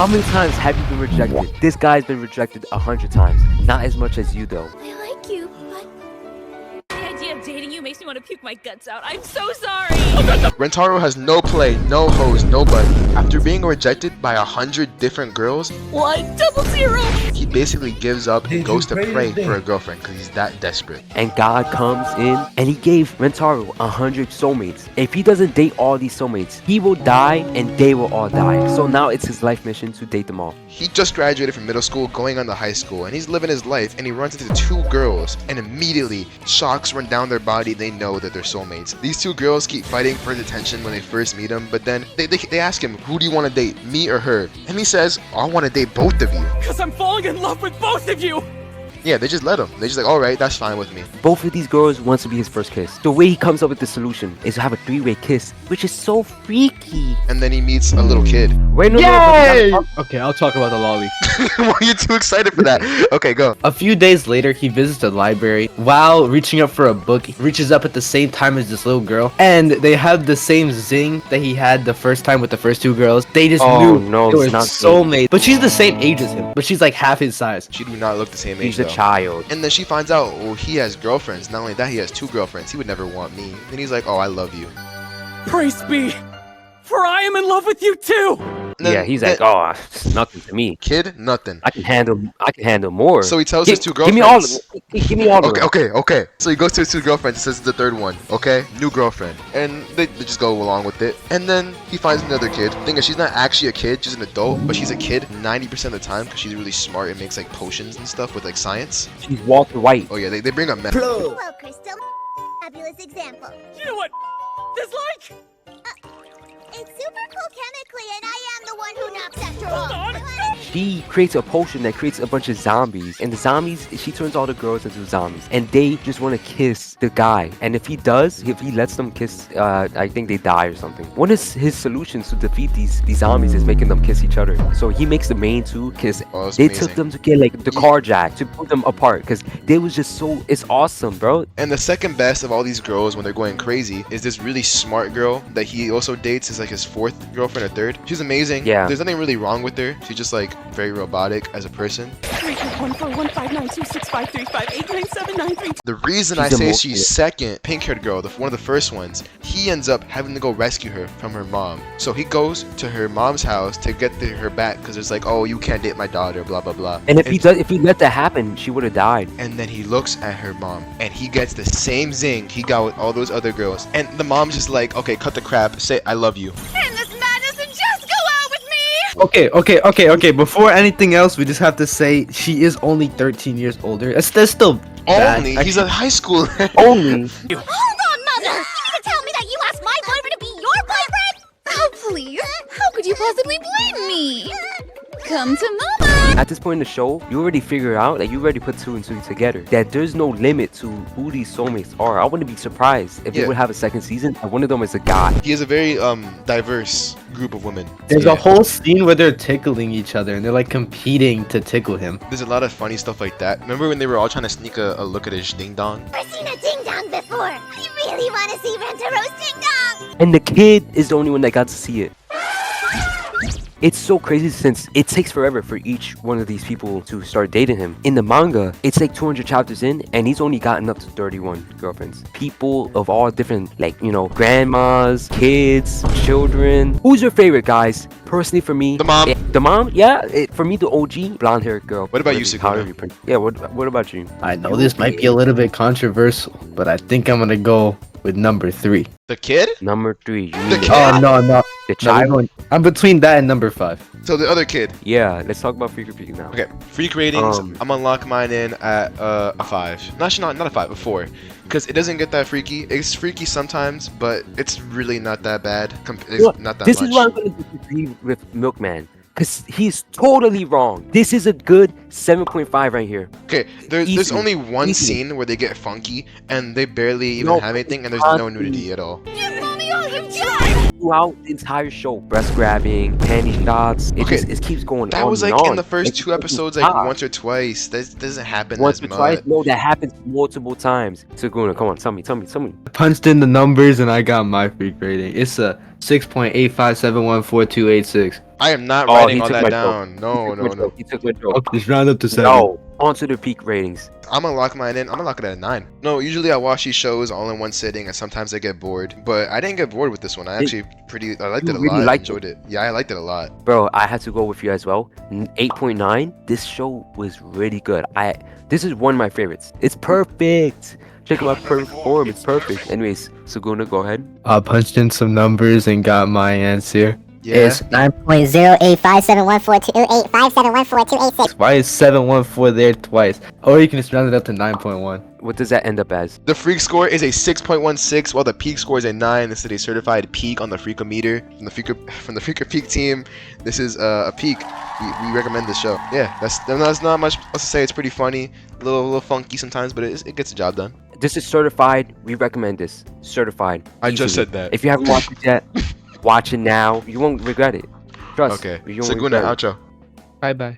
How many times have you been rejected? This guy's been rejected 100 times. Not as much as you though. I like you, but the idea of dating you makes me want to puke my guts out. I'm so sorry. Rentaro has no play, no hose, nobody. After being rejected by 100 different girls, What? 00? he basically gives up and goes to pray for a girlfriend because he's that desperate. And God comes in and he gave Rentaro 100 soulmates. If he doesn't date all these soulmates, he will die and they will all die. So now it's his life mission to date them all. He just graduated from middle school, going on to high school, and he's living his life, and he runs into two girls, and immediately shocks run down their body. They know that they're soulmates. These two girls keep fighting for his attention when they first meet him, but then they ask him, who do you want to date, me or her? And he says, I want to date both of you. Because I'm falling in love with both of you! Yeah, they just let him. They just like, alright, that's fine with me. Both of these girls wants to be his first kiss. The way he comes up with the solution is to have a three-way kiss, which is so freaky. And then he meets a little kid. Wait, no, Yay! no. Okay, I'll talk about the lolly. Why are you too excited for that? Okay, go. A few days later, he visits the library. While reaching up for a book, he reaches up at the same time as this little girl. And they have the same zing that he had the first time with the first two girls. They just Oh, knew no, they were it's not soulmates. But she's the same age as him. But she's like half his size. She do not look the same age He's a though. child. And then she finds out, oh, he has girlfriends. Not only that, he has two girlfriends. He would never want me. And he's like, oh, I love you. Praise be, for I am in love with you too! And then Yeah, he's like, oh, it's nothing to me. kid, nothing. I can handle more. So he tells Gi- his two Give me all of girlfriends. it. Give me all of Okay, it. okay. So he goes to his two girlfriends and says the third one, okay? New girlfriend. And they just go along with it. And then he finds another kid. Thing is, she's not actually a kid, she's an adult, but she's a kid 90% of the time because she's really smart and makes like potions and stuff with like science. She's Walter White. Oh yeah, they bring up meth. Well, Crystal, fabulous example. You know what this like? It's super cool chemically, and I am the one who knocks after Hold all. on. She creates a potion that creates a bunch of zombies, and the zombies, she turns all the girls into zombies, and they just want to kiss the guy. And if he lets them kiss, I think they die or something. One of his solutions to defeat these zombies is making them kiss each other. So he makes the main two kiss. Oh, that's They amazing. took them to get like the car jack to put them apart because they was just so. It's awesome, bro. And the second best of all these girls when they're going crazy is this really smart girl that he also dates. Is like his fourth girlfriend or third. She's amazing. Yeah. There's nothing really wrong with her. She's just like very robotic as a person. 141592653589793. The reason She's I the say most- she's second, pink-haired girl, one of the first ones, he ends up having to go rescue her from her mom. So he goes to her mom's house to get her back because it's like, oh, you can't date my daughter, blah blah blah. And if he let that happen, she would have died. And then he looks at her mom and he gets the same zing he got with all those other girls. And the mom's just like, okay, cut the crap, say I love you. And this madness and just go out with me! Okay. Before anything else, we just have to say she is only 13 years older. That's still bad. Only he's a high schooler. Only. Hold on, Mother! You mean to tell me that you asked my boyfriend to be your boyfriend? Oh, please. How could you possibly blame me? Come to Mama! At this point in the show, you already figure out, like you already put two and two together, that there's no limit to who these soulmates are. I wouldn't be surprised if Yeah. they would have a second season and one of them is a guy. He has a very diverse group of women. There's Yeah. a whole scene where they're tickling each other and they're like competing to tickle him. There's a lot of funny stuff like that. Remember when they were all trying to sneak a look at his ding dong? I've seen a ding dong before. I really want to see Rentaro's ding dong. And the kid is the only one that got to see it. It's so crazy since it takes forever for each one of these people to start dating him. In the manga, it's like 200 chapters in, and he's only gotten up to 31 girlfriends. People of all different, like, you know, grandmas, kids, children. Who's your favorite, guys? Personally, for me, The mom. The mom, yeah. For me, the OG, blonde-haired girl. What about you, However Sukuna? you pronounce- Yeah, what about you? I know this might be a little bit controversial, but I think I'm gonna go with number 3. The kid? Number 3, you The mean kid? Oh no, the no, child? I'm between that and number 5. So the other kid. Yeah, let's talk about Freak Repeat now. Okay, freak ratings. Um, I'm gonna lock mine in at a 5. No, actually, not a 5, a 4, because it doesn't get that freaky. It's freaky sometimes, but it's really not that bad. It's Look, not that this much. is why I'm going to disagree with Milkman. Because he's totally wrong. This is a good 7.5 right here. Okay, there's Easy. only one Easy. scene where they get funky and they barely even No, have anything, and there's no constantly. nudity at all. Give Mommy all you've got! throughout the entire show. Breast grabbing, panty shots. It Okay, just it keeps going That on was and like in on. the first Like, two it doesn't episodes, like stop. once or twice. That doesn't happen Once as or twice? much. No, that happens multiple times. Saguna, come on, tell me. Punched in the numbers and I got my freak rating. It's a 6.85714286. I am not Oh, writing he all took that my down. No, no, no. He took my joke. Okay, just round up to 7. No, onto the peak ratings. I'm gonna lock mine in. I'm gonna lock it at a 9. No, usually I watch these shows all in one sitting, and sometimes I get bored. But I didn't get bored with this one. I liked You it a really lot. I liked enjoyed it. Yeah, I liked it a lot. Bro, I had to go with you as well. 8.9. This show was really good. This is one of my favorites. It's perfect. Check out my perfect form. It's perfect. Anyways, Saguna, go ahead. I punched in some numbers and got my answer. Yeah. It's 9.085714285714286. why is 714 there twice? Or you can just round it up to 9.1. What does that end up as? The freak score is a 6.16, while the peak score is a 9. This is a certified peak on the freakometer from the freaker peak team. This is a peak. We recommend this show. Yeah, that's not much else to say. It's pretty funny, a little funky sometimes, but it gets the job done. This is certified. We recommend this. Certified. I just Easily. said that. If you haven't watched it yet, watch it now. You won't regret it. Trust. Okay. You won't Saguna, regret it. outro. Bye bye.